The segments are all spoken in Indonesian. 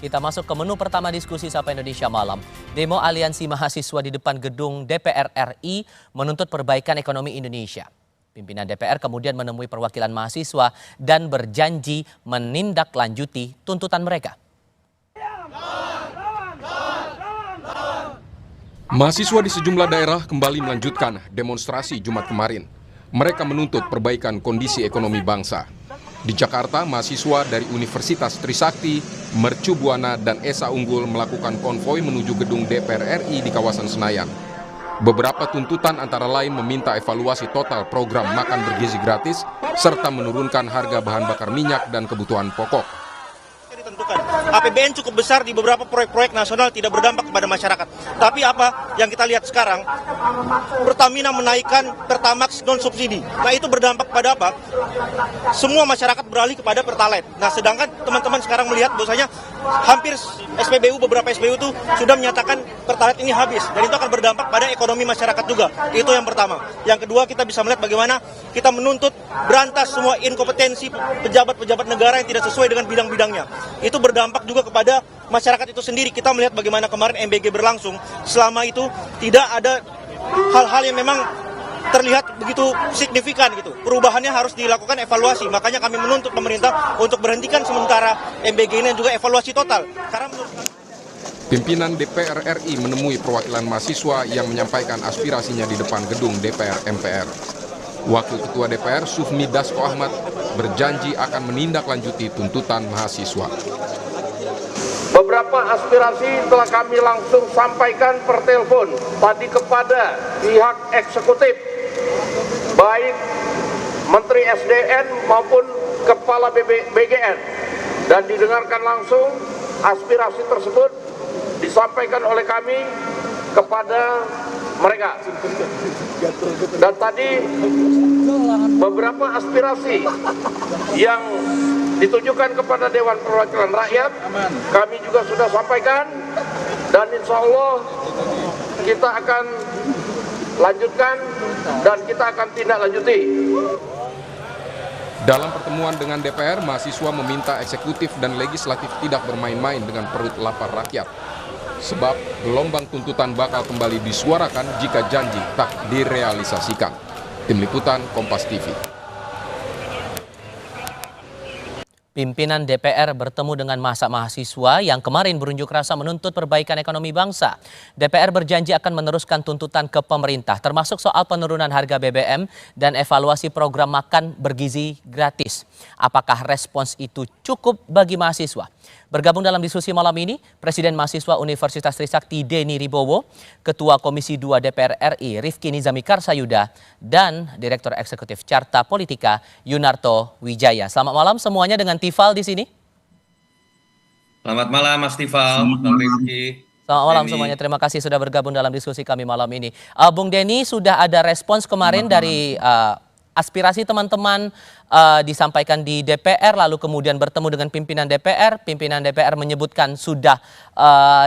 Kita masuk ke menu pertama diskusi Sapa Indonesia Malam. Demo Aliansi Mahasiswa di depan gedung DPR RI menuntut perbaikan ekonomi Indonesia. Pimpinan DPR kemudian menemui perwakilan mahasiswa dan berjanji menindaklanjuti tuntutan mereka. Mahasiswa di sejumlah daerah kembali melanjutkan demonstrasi Jumat kemarin. Mereka menuntut perbaikan kondisi ekonomi bangsa. Di Jakarta, mahasiswa dari Universitas Trisakti, Mercu Buana, dan Esa Unggul melakukan konvoi menuju gedung DPR RI di kawasan Senayan. Beberapa tuntutan antara lain meminta evaluasi total program makan bergizi gratis, serta menurunkan harga bahan bakar minyak dan kebutuhan pokok. APBN cukup besar di beberapa proyek-proyek nasional tidak berdampak kepada masyarakat. Tapi apa yang kita lihat sekarang, Pertamina menaikkan Pertamax non-subsidi. Nah itu berdampak pada apa? Semua masyarakat beralih kepada Pertalite. Nah sedangkan teman-teman sekarang melihat bahwasanya hampir SPBU, beberapa SPBU itu sudah menyatakan Pertalite ini habis. Dan itu akan berdampak pada ekonomi masyarakat juga. Itu yang pertama. Yang kedua, kita bisa melihat bagaimana kita menuntut berantas semua inkompetensi pejabat-pejabat negara yang tidak sesuai dengan bidang-bidangnya. Itu berdampak juga kepada masyarakat itu sendiri. Kita melihat bagaimana kemarin MBG berlangsung. Selama itu tidak ada hal-hal yang memang terlihat begitu signifikan gitu. Perubahannya harus dilakukan evaluasi. Makanya kami menuntut pemerintah untuk berhentikan sementara MBG ini dan juga evaluasi total. Karena menurut kami, Pimpinan DPR RI menemui perwakilan mahasiswa yang menyampaikan aspirasinya di depan gedung DPR MPR. Wakil Ketua DPR Sufmi Dasko Ahmad berjanji akan menindaklanjuti tuntutan mahasiswa. Beberapa aspirasi telah kami langsung sampaikan per telepon tadi kepada pihak eksekutif, baik Menteri SDN maupun Kepala BGN, dan didengarkan langsung aspirasi tersebut disampaikan oleh kami kepada mereka. Dan tadi beberapa aspirasi yang ditujukan kepada Dewan Perwakilan Rakyat kami juga sudah sampaikan, dan insya Allah kita akan lanjutkan dan kita akan tindak lanjuti. Dalam pertemuan dengan DPR, mahasiswa meminta eksekutif dan legislatif tidak bermain-main dengan perut lapar rakyat. Sebab gelombang tuntutan bakal kembali disuarakan jika janji tak direalisasikan. Tim Liputan Kompas TV. Pimpinan DPR bertemu dengan massa mahasiswa yang kemarin berunjuk rasa menuntut perbaikan ekonomi bangsa. DPR berjanji akan meneruskan tuntutan ke pemerintah, termasuk soal penurunan harga BBM dan evaluasi program makan bergizi gratis. Apakah respons itu cukup bagi mahasiswa? Bergabung dalam diskusi malam ini, Presiden Mahasiswa Universitas Trisakti Denny Ribowo, Ketua Komisi 2 DPR RI Rifki Nizami Karsayuda, dan Direktur Eksekutif Carta Politika Yunarto Wijaya. Selamat malam semuanya dengan Tifal di sini. Selamat malam Mas Tifal, Bang Rifki. Selamat malam semuanya, terima kasih sudah bergabung dalam diskusi kami malam ini. Bung Denny, sudah ada respons kemarin dari aspirasi teman-teman disampaikan di DPR, lalu kemudian bertemu dengan pimpinan DPR menyebutkan sudah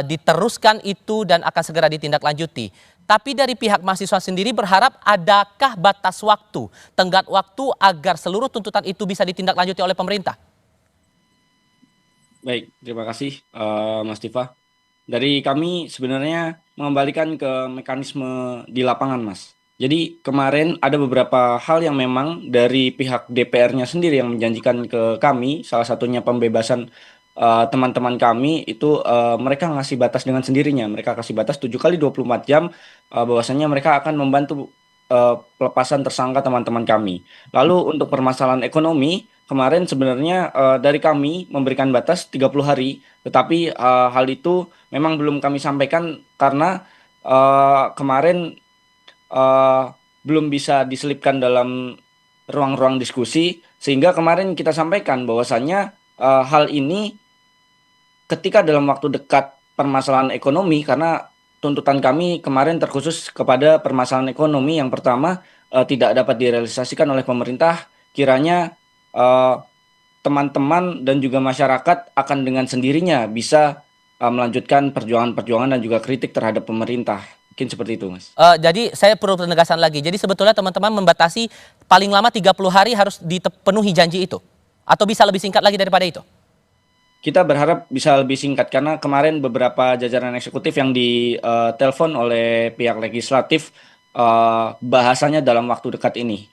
diteruskan itu dan akan segera ditindaklanjuti. Tapi dari pihak mahasiswa sendiri berharap adakah batas waktu, tenggat waktu agar seluruh tuntutan itu bisa ditindaklanjuti oleh pemerintah? Baik, terima kasih Mas Tiva. Dari kami sebenarnya mengembalikan ke mekanisme di lapangan, Mas. Jadi kemarin ada beberapa hal yang memang dari pihak DPR-nya sendiri yang menjanjikan ke kami, salah satunya pembebasan teman-teman kami itu mereka ngasih batas dengan sendirinya. Mereka kasih batas 7 kali 24 jam bahwasanya mereka akan membantu pelepasan tersangka teman-teman kami. Lalu untuk permasalahan ekonomi, kemarin sebenarnya dari kami memberikan batas 30 hari, tetapi hal itu memang belum kami sampaikan karena kemarin belum bisa diselipkan dalam ruang-ruang diskusi, sehingga kemarin kita sampaikan bahwasannya hal ini ketika dalam waktu dekat permasalahan ekonomi, karena tuntutan kami kemarin terkhusus kepada permasalahan ekonomi yang pertama tidak dapat direalisasikan oleh pemerintah, kiranya teman-teman dan juga masyarakat akan dengan sendirinya bisa melanjutkan perjuangan-perjuangan dan juga kritik terhadap pemerintah. Mungkin seperti itu, Mas. Jadi saya perlu penegasan lagi. Jadi sebetulnya teman-teman membatasi paling lama 30 hari harus dipenuhi janji itu? Atau bisa lebih singkat lagi daripada itu? kita berharap bisa lebih singkat karena kemarin beberapa jajaran eksekutif yang ditelepon oleh pihak legislatif bahasanya dalam waktu dekat ini.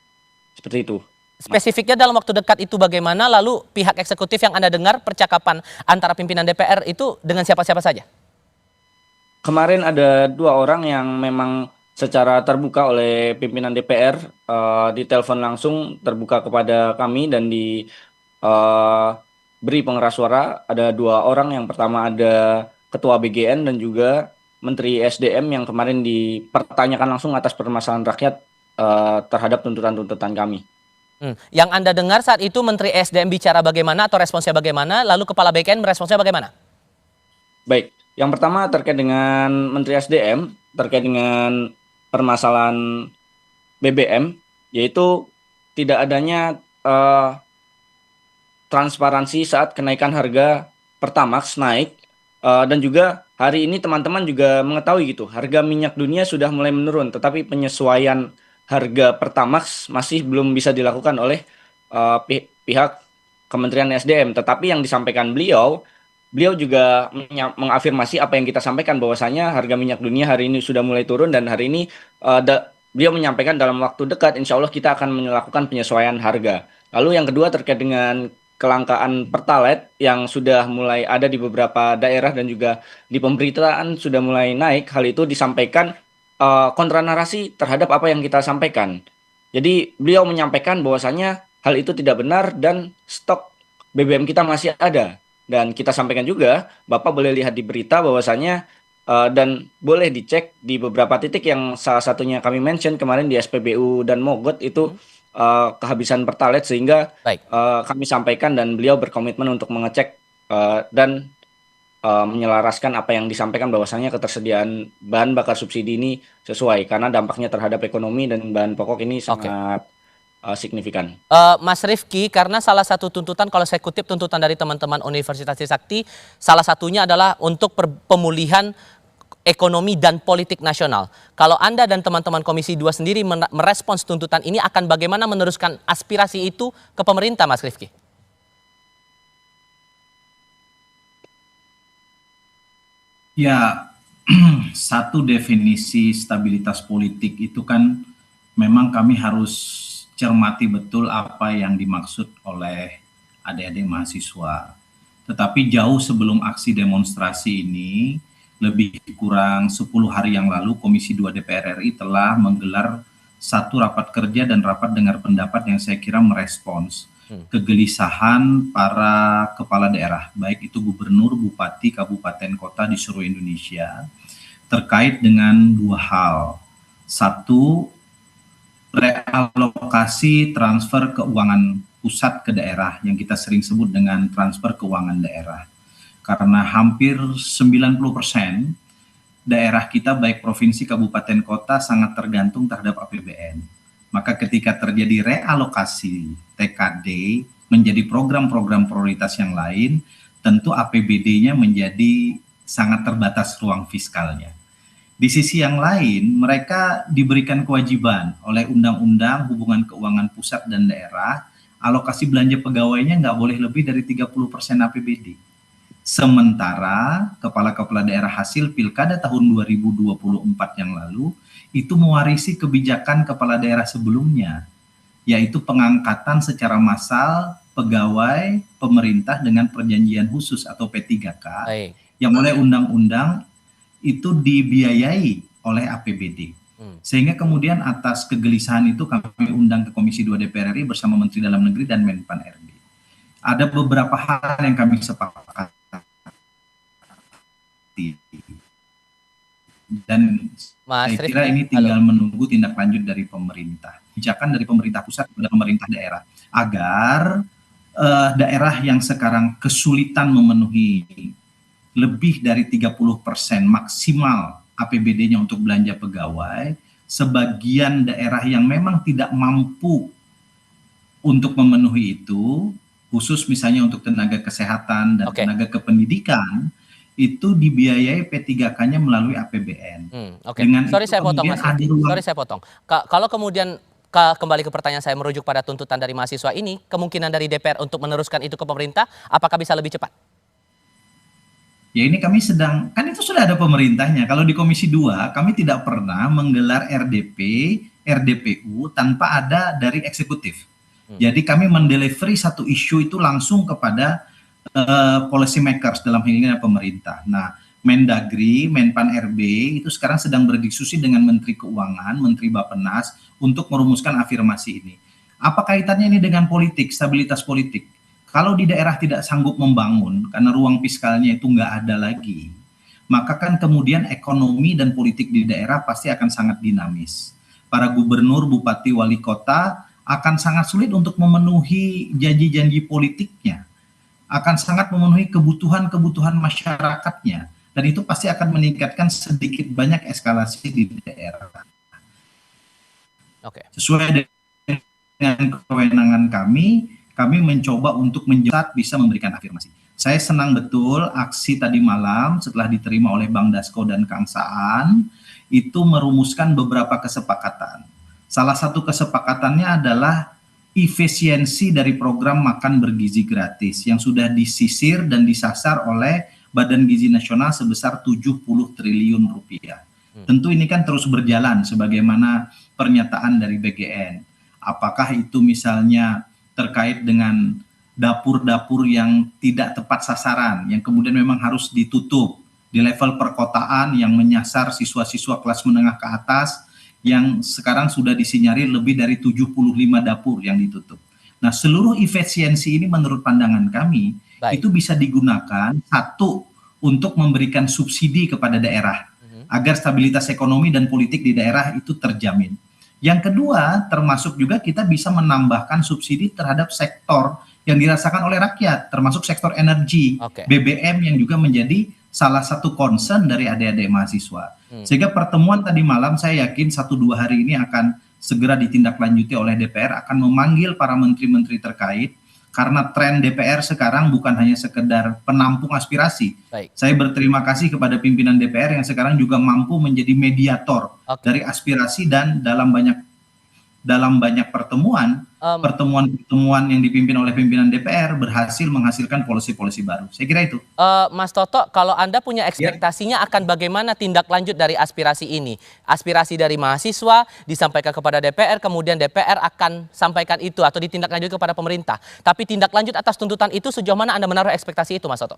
Seperti itu. Spesifiknya dalam waktu dekat itu bagaimana? Lalu pihak eksekutif yang Anda dengar percakapan antara pimpinan DPR itu dengan siapa-siapa saja? Kemarin ada 2 orang yang memang secara terbuka oleh pimpinan DPR ditelepon langsung terbuka kepada kami dan beri pengeras suara. Ada 2 orang, yang pertama ada Ketua BGN dan juga Menteri SDM yang kemarin dipertanyakan langsung atas permasalahan rakyat terhadap tuntutan-tuntutan kami. Yang Anda dengar saat itu Menteri SDM bicara bagaimana atau responsnya bagaimana, lalu Kepala BGN meresponsnya bagaimana? Baik, yang pertama terkait dengan Menteri SDM, terkait dengan permasalahan BBM, yaitu tidak adanya transparansi saat kenaikan harga Pertamax naik, dan juga hari ini teman-teman juga mengetahui gitu, harga minyak dunia sudah mulai menurun, tetapi penyesuaian harga Pertamax masih belum bisa dilakukan oleh pihak Kementerian SDM. Tetapi yang disampaikan beliau juga mengafirmasi apa yang kita sampaikan, bahwasanya harga minyak dunia hari ini sudah mulai turun dan hari ini beliau menyampaikan dalam waktu dekat insya Allah kita akan melakukan penyesuaian harga. Lalu yang kedua terkait dengan kelangkaan Pertalite yang sudah mulai ada di beberapa daerah dan juga di pemberitaan sudah mulai naik. Hal itu disampaikan kontra narasi terhadap apa yang kita sampaikan. Jadi beliau menyampaikan bahwasanya hal itu tidak benar dan stok BBM kita masih ada. Dan kita sampaikan juga, Bapak boleh lihat di berita bahwasanya dan boleh dicek di beberapa titik yang salah satunya kami mention kemarin di SPBU dan Mogot itu kehabisan Pertalite, sehingga kami sampaikan dan beliau berkomitmen untuk mengecek dan menyelaraskan apa yang disampaikan bahwasanya ketersediaan bahan bakar subsidi ini sesuai karena dampaknya terhadap ekonomi dan bahan pokok ini sangat signifikan. Mas Rifki, karena salah satu tuntutan, kalau saya kutip tuntutan dari teman-teman Universitas Trisakti, salah satunya adalah untuk pemulihan ekonomi dan politik nasional. Kalau Anda dan teman-teman Komisi 2 sendiri merespons tuntutan ini, akan bagaimana meneruskan aspirasi itu ke pemerintah, Mas Rifki? Ya, satu definisi stabilitas politik itu kan memang kami harus cermati betul apa yang dimaksud oleh adik-adik mahasiswa. Tetapi jauh sebelum aksi demonstrasi ini, lebih kurang 10 hari yang lalu Komisi 2 DPR RI telah menggelar satu rapat kerja dan rapat dengar pendapat yang saya kira merespons kegelisahan para kepala daerah, baik itu gubernur, bupati, kabupaten, kota di seluruh Indonesia, terkait dengan 2 hal. Satu, realokasi transfer keuangan pusat ke daerah yang kita sering sebut dengan transfer keuangan daerah. Karena hampir 90% daerah kita baik provinsi, kabupaten, kota sangat tergantung terhadap APBN. Maka ketika terjadi realokasi TKD menjadi program-program prioritas yang lain, tentu APBD-nya menjadi sangat terbatas ruang fiskalnya. Di sisi yang lain, mereka diberikan kewajiban oleh Undang-Undang Hubungan Keuangan Pusat dan Daerah, alokasi belanja pegawainya nggak boleh lebih dari 30% APBD. Sementara kepala-kepala daerah hasil Pilkada tahun 2024 yang lalu itu mewarisi kebijakan kepala daerah sebelumnya, yaitu pengangkatan secara massal pegawai pemerintah dengan perjanjian khusus atau P3K yang oleh undang-undang itu dibiayai oleh APBD. Sehingga kemudian atas kegelisahan itu kami undang ke Komisi 2 DPR RI bersama Menteri Dalam Negeri dan Menpan RB. Ada beberapa hal yang kami sepakati. Dan saya kira ini tinggal menunggu tindak lanjut dari pemerintah, kebijakan dari pemerintah pusat kepada pemerintah daerah, agar daerah yang sekarang kesulitan memenuhi lebih dari 30% maksimal APBD-nya untuk belanja pegawai, sebagian daerah yang memang tidak mampu untuk memenuhi itu, khusus misalnya untuk tenaga kesehatan dan tenaga kependidikan, itu dibiayai P3K-nya melalui APBN. Sorry saya potong, Mas. Sorry saya potong. Kalau kemudian kembali ke pertanyaan saya merujuk pada tuntutan dari mahasiswa ini, kemungkinan dari DPR untuk meneruskan itu ke pemerintah, apakah bisa lebih cepat? Ya ini kami sedang, kan itu sudah ada pemerintahnya. Kalau di Komisi 2, kami tidak pernah menggelar RDP, RDPU tanpa ada dari eksekutif. Jadi kami mendelivery satu isu itu langsung kepada policy makers, dalam hal ini pemerintah. Nah, Mendagri, Menpan RB itu sekarang sedang berdiskusi dengan Menteri Keuangan, Menteri Bappenas untuk merumuskan afirmasi ini. Apa kaitannya ini dengan politik, stabilitas politik? Kalau di daerah tidak sanggup membangun karena ruang fiskalnya itu nggak ada lagi, maka kan kemudian ekonomi dan politik di daerah pasti akan sangat dinamis. Para gubernur, bupati, wali kota akan sangat sulit untuk memenuhi janji-janji politiknya, akan sangat memenuhi kebutuhan-kebutuhan masyarakatnya, dan itu pasti akan meningkatkan sedikit banyak eskalasi di daerah. Oke. Sesuai dengan kewenangan kami mencoba untuk menjawab bisa memberikan afirmasi. Saya senang betul aksi tadi malam setelah diterima oleh Bang Dasko dan Kang Saan itu merumuskan beberapa kesepakatan. Salah satu kesepakatannya adalah efisiensi dari program makan bergizi gratis yang sudah disisir dan disasar oleh Badan Gizi Nasional sebesar 70 triliun rupiah. Tentu ini kan terus berjalan sebagaimana pernyataan dari BGN. Apakah itu misalnya terkait dengan dapur-dapur yang tidak tepat sasaran, yang kemudian memang harus ditutup di level perkotaan yang menyasar siswa-siswa kelas menengah ke atas, yang sekarang sudah disinyalir lebih dari 75 dapur yang ditutup. Nah, seluruh efisiensi ini menurut pandangan kami, itu bisa digunakan, satu, untuk memberikan subsidi kepada daerah, agar stabilitas ekonomi dan politik di daerah itu terjamin. Yang kedua, termasuk juga kita bisa menambahkan subsidi terhadap sektor yang dirasakan oleh rakyat, termasuk sektor energi, BBM yang juga menjadi salah satu concern dari adik-adik mahasiswa. Sehingga pertemuan tadi malam saya yakin 1-2 hari ini akan segera ditindaklanjuti oleh DPR, akan memanggil para menteri-menteri terkait, karena tren DPR sekarang bukan hanya sekedar penampung aspirasi. Saya berterima kasih kepada pimpinan DPR yang sekarang juga mampu menjadi mediator dari aspirasi, dan dalam banyak pertemuan yang dipimpin oleh pimpinan DPR berhasil menghasilkan polisi-polisi baru. Saya kira itu. Mas Toto, kalau Anda punya ekspektasinya akan bagaimana tindak lanjut dari aspirasi ini? Aspirasi dari mahasiswa disampaikan kepada DPR, kemudian DPR akan sampaikan itu atau ditindaklanjut kepada pemerintah. Tapi tindak lanjut atas tuntutan itu sejauh mana Anda menaruh ekspektasi itu, Mas Toto?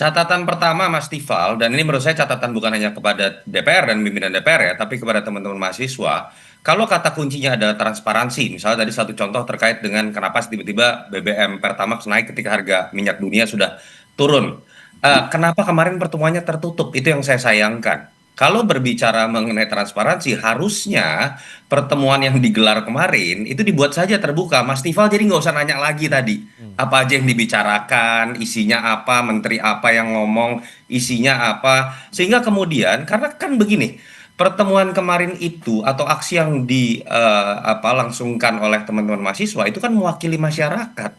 Catatan pertama, Mas Tifal, dan ini menurut saya catatan bukan hanya kepada DPR dan pimpinan DPR ya, tapi kepada teman-teman mahasiswa. Kalau kata kuncinya adalah transparansi, misalnya tadi satu contoh terkait dengan kenapa tiba-tiba BBM Pertamax naik ketika harga minyak dunia sudah turun. Kenapa kemarin pertemuannya tertutup? Itu yang saya sayangkan. Kalau berbicara mengenai transparansi, harusnya pertemuan yang digelar kemarin itu dibuat saja terbuka. Mas Tifal jadi nggak usah nanya lagi tadi. Apa aja yang dibicarakan, isinya apa, menteri apa yang ngomong, isinya apa. Sehingga kemudian, karena kan begini, pertemuan kemarin itu atau aksi yang langsungkan oleh teman-teman mahasiswa itu kan mewakili masyarakat.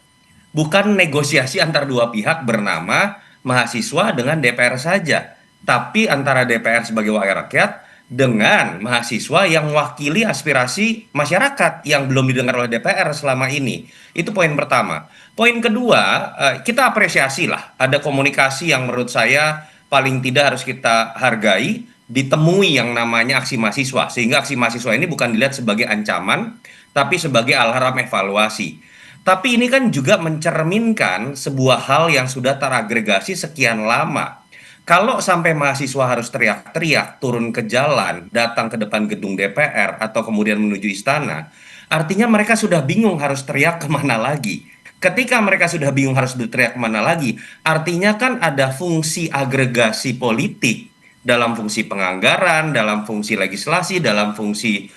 Bukan negosiasi antar dua pihak bernama mahasiswa dengan DPR saja. Tapi antara DPR sebagai wakil rakyat dengan mahasiswa yang mewakili aspirasi masyarakat yang belum didengar oleh DPR selama ini. Itu poin pertama. Poin kedua, kita apresiasi lah ada komunikasi yang menurut saya paling tidak harus kita hargai, ditemui yang namanya aksi mahasiswa. Sehingga aksi mahasiswa ini bukan dilihat sebagai ancaman, tapi sebagai alarm evaluasi. Tapi ini kan juga mencerminkan sebuah hal yang sudah teragregasi sekian lama. Kalau sampai mahasiswa harus teriak-teriak, turun ke jalan, datang ke depan gedung DPR, atau kemudian menuju istana, artinya mereka sudah bingung harus teriak kemana lagi. Ketika mereka sudah bingung harus teriak kemana lagi, artinya kan ada fungsi agregasi politik dalam fungsi penganggaran, dalam fungsi legislasi, dalam fungsi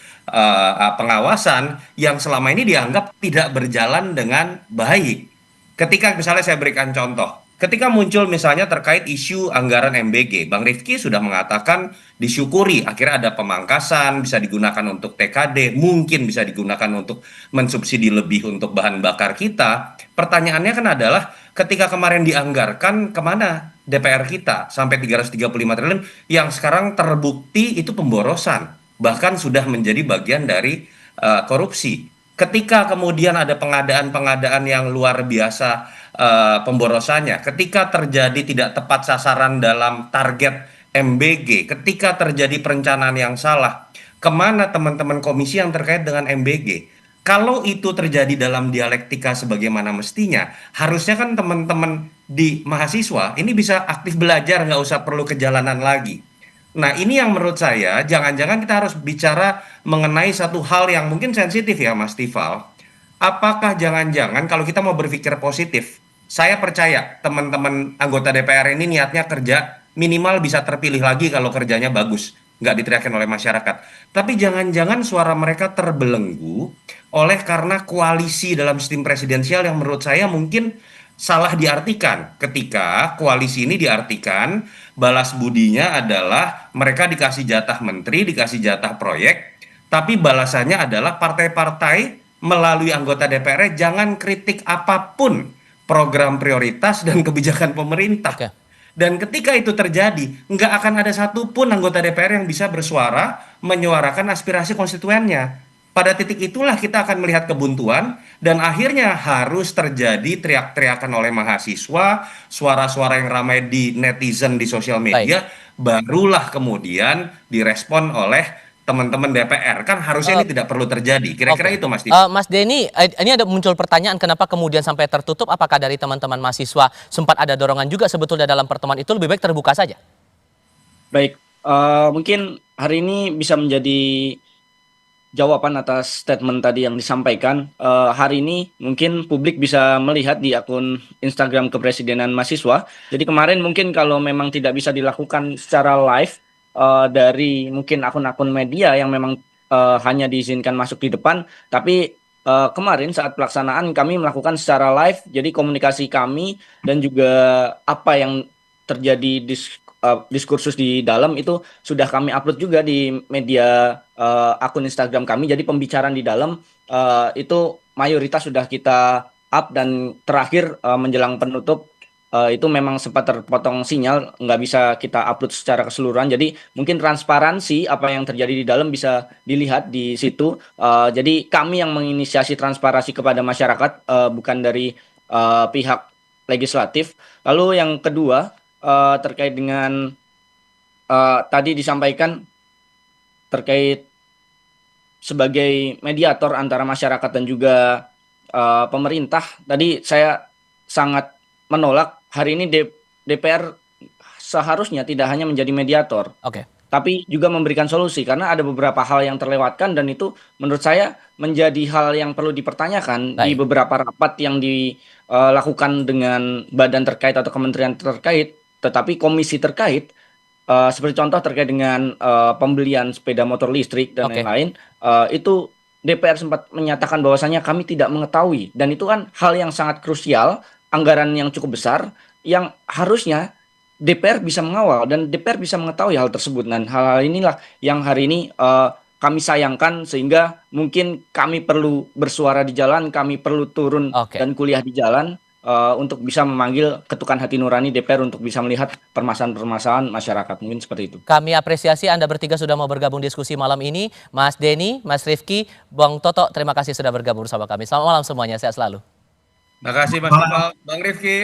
pengawasan yang selama ini dianggap tidak berjalan dengan baik. Ketika misalnya saya berikan contoh, ketika muncul misalnya terkait isu anggaran MBG, Bang Rifki sudah mengatakan disyukuri akhirnya ada pemangkasan, bisa digunakan untuk TKD, mungkin bisa digunakan untuk mensubsidi lebih untuk bahan bakar kita. Pertanyaannya kan adalah ketika kemarin dianggarkan kemana DPR kita sampai 335 triliun yang sekarang terbukti itu pemborosan, bahkan sudah menjadi bagian dari korupsi. Ketika kemudian ada pengadaan-pengadaan yang luar biasa pemborosannya, ketika terjadi tidak tepat sasaran dalam target MBG, ketika terjadi perencanaan yang salah, kemana teman-teman komisi yang terkait dengan MBG? Kalau itu terjadi dalam dialektika sebagaimana mestinya, harusnya kan teman-teman di mahasiswa ini bisa aktif belajar, nggak usah perlu ke jalanan lagi. Nah, ini yang menurut saya, jangan-jangan kita harus bicara mengenai satu hal yang mungkin sensitif ya, Mas Tifal. Apakah jangan-jangan kalau kita mau berpikir positif, saya percaya teman-teman anggota DPR ini niatnya kerja, minimal bisa terpilih lagi kalau kerjanya bagus, nggak diteriakin oleh masyarakat. Tapi jangan-jangan suara mereka terbelenggu oleh karena koalisi dalam sistem presidensial yang menurut saya mungkin salah diartikan. Ketika koalisi ini diartikan balas budinya adalah mereka dikasih jatah menteri, dikasih jatah proyek, tapi balasannya adalah partai-partai melalui anggota DPR jangan kritik apapun program prioritas dan kebijakan pemerintah. Oke. Dan ketika itu terjadi, nggak akan ada satupun anggota DPR yang bisa bersuara menyuarakan aspirasi konstituennya. Pada titik itulah kita akan melihat kebuntuan dan akhirnya harus terjadi teriak-teriakan oleh mahasiswa, suara-suara yang ramai di netizen di sosial media, barulah kemudian direspon oleh teman-teman DPR. Kan harusnya ini tidak perlu terjadi. Kira-kira Oke. itu Mas Tito. Mas Denny, ini ada muncul pertanyaan kenapa kemudian sampai tertutup? Apakah dari teman-teman mahasiswa sempat ada dorongan juga sebetulnya dalam pertemuan itu lebih baik terbuka saja? Baik, mungkin hari ini bisa menjadi jawaban atas statement tadi yang disampaikan. Hari ini mungkin publik bisa melihat di akun Instagram Kepresidenan Mahasiswa. Jadi kemarin mungkin kalau memang tidak bisa dilakukan secara live dari mungkin akun-akun media yang memang hanya diizinkan masuk di depan, tapi kemarin saat pelaksanaan kami melakukan secara live. Jadi komunikasi kami dan juga apa yang terjadi diskursus di dalam itu sudah kami upload juga di media akun Instagram kami. Jadi pembicaraan di dalam itu mayoritas sudah kita up dan terakhir menjelang penutup itu memang sempat terpotong sinyal, nggak bisa kita upload secara keseluruhan. Jadi mungkin transparansi apa yang terjadi di dalam bisa dilihat di situ. Jadi kami yang menginisiasi transparansi kepada masyarakat, bukan dari pihak legislatif. Lalu yang kedua, terkait dengan tadi disampaikan terkait sebagai mediator antara masyarakat dan juga pemerintah. Tadi saya sangat menolak hari ini DPR seharusnya tidak hanya menjadi mediator, tapi juga memberikan solusi karena ada beberapa hal yang terlewatkan dan itu menurut saya menjadi hal yang perlu dipertanyakan di beberapa rapat yang dilakukan dengan badan terkait atau kementerian terkait. Tetapi komisi terkait, seperti contoh terkait dengan pembelian sepeda motor listrik dan lain-lain, itu DPR sempat menyatakan bahwasannya kami tidak mengetahui. Dan itu kan hal yang sangat krusial, anggaran yang cukup besar, yang harusnya DPR bisa mengawal dan DPR bisa mengetahui hal tersebut. Dan hal-hal inilah yang hari ini kami sayangkan sehingga mungkin kami perlu bersuara di jalan, kami perlu turun dan kuliah di jalan. Untuk bisa memanggil ketukan hati nurani DPR untuk bisa melihat permasalahan-permasalahan masyarakat. Mungkin seperti itu. Kami apresiasi Anda bertiga sudah mau bergabung diskusi malam ini. Mas Denny, Mas Rifki, Bang Toto, terima kasih sudah bergabung bersama kami. Selamat malam semuanya, sehat selalu. Terima kasih Mas Tifal, Bang Rifki.